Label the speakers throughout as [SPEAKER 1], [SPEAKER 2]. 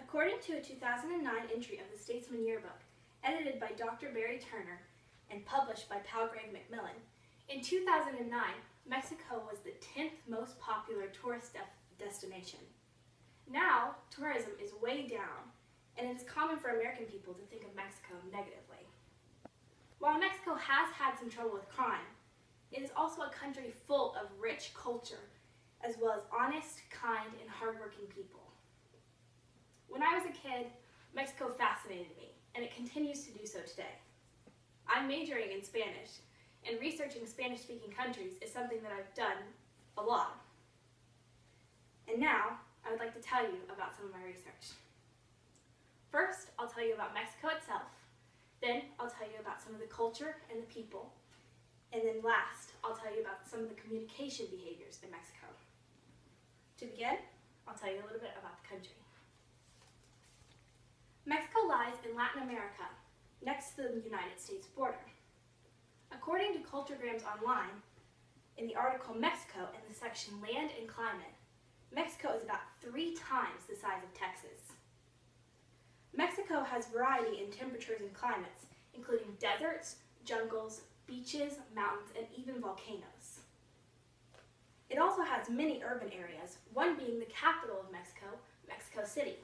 [SPEAKER 1] According to a 2009 entry of the Statesman Yearbook, edited by Dr. Barry Turner and published by Palgrave Macmillan, in 2009, Mexico was the 10th most popular tourist destination. Now, tourism is way down, and it is common for American people to think of Mexico negatively. While Mexico has had some trouble with crime, it is also a country full of rich culture, as well as honest, kind, and hardworking people. When I was a kid, Mexico fascinated me, and it continues to do so today. I'm majoring in Spanish, and researching Spanish-speaking countries is something that I've done a lot. And now, I would like to tell you about some of my research. First, I'll tell you about Mexico itself. Then, I'll tell you about some of the culture and the people. And then last, I'll tell you about some of the communication behaviors in Mexico. To begin, I'll tell you a little bit about the country. Mexico lies in Latin America, next to the United States border. According to Culturegrams Online, in the article Mexico in the section Land and Climate, Mexico is about 3 times the size of Texas. Mexico has variety in temperatures and climates, including deserts, jungles, beaches, mountains, and even volcanoes. It also has many urban areas, one being the capital of Mexico, Mexico City.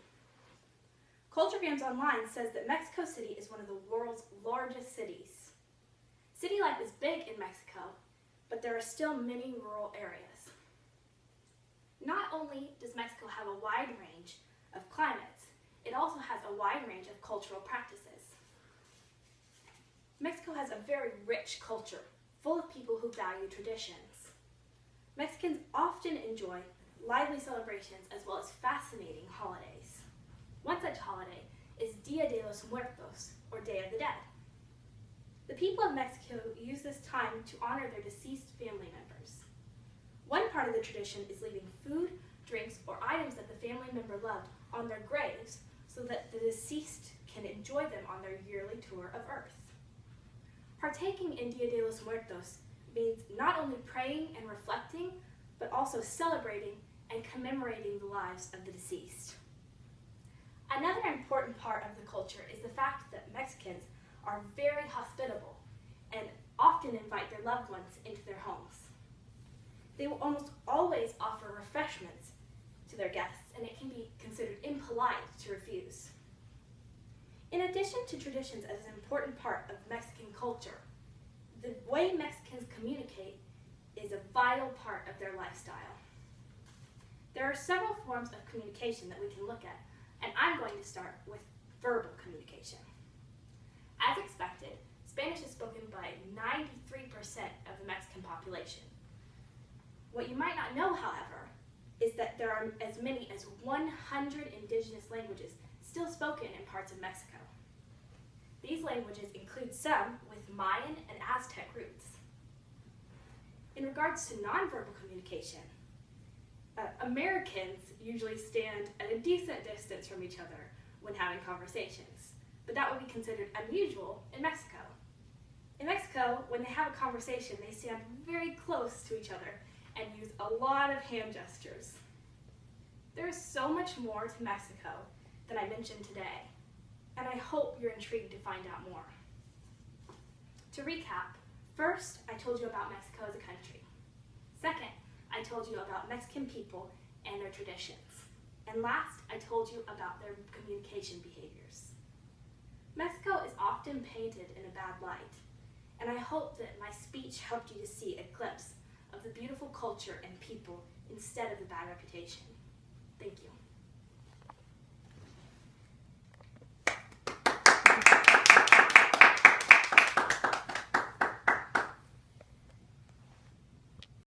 [SPEAKER 1] Culturegrams Online says that Mexico City is one of the world's largest cities. City life is big in Mexico, but there are still many rural areas. Not only does Mexico have a wide range of climates, it also has a wide range of cultural practices. Mexico has a very rich culture, full of people who value traditions. Mexicans often enjoy lively celebrations as well as fascinating holidays. One such holiday is Dia de los Muertos, or Day of the Dead. The people of Mexico use this time to honor their deceased family members. One part of the tradition is leaving food, drinks, or items that the family member loved on their graves so that the deceased can enjoy them on their yearly tour of Earth. Partaking in Dia de los Muertos means not only praying and reflecting, but also celebrating and commemorating the lives of the deceased. Another important part of the culture is the fact that Mexicans are very hospitable and often invite their loved ones into their homes. They will almost always offer refreshments to their guests, and it can be considered impolite to refuse. In addition to traditions as an important part of Mexican culture, the way Mexicans communicate is a vital part of their lifestyle. There are several forms of communication that we can look at, and I'm going to start with verbal communication. As expected, Spanish is spoken by 93% of the Mexican population. What you might not know, however, is that there are as many as 100 indigenous languages still spoken in parts of Mexico. These languages include some with Mayan and Aztec roots. In regards to nonverbal communication, Americans usually stand at a decent distance from each other when having conversations, but that would be considered unusual in Mexico. In Mexico, when they have a conversation, they stand very close to each other and use a lot of hand gestures. There is so much more to Mexico than I mentioned today, and I hope you're intrigued to find out more. To recap, first, I told you about Mexico as a country. Second, I told you about Mexican people and their traditions. And last, I told you about their communication behaviors. Mexico is often painted in a bad light, and I hope that my speech helped you to see a glimpse of the beautiful culture and people instead of the bad reputation. Thank you.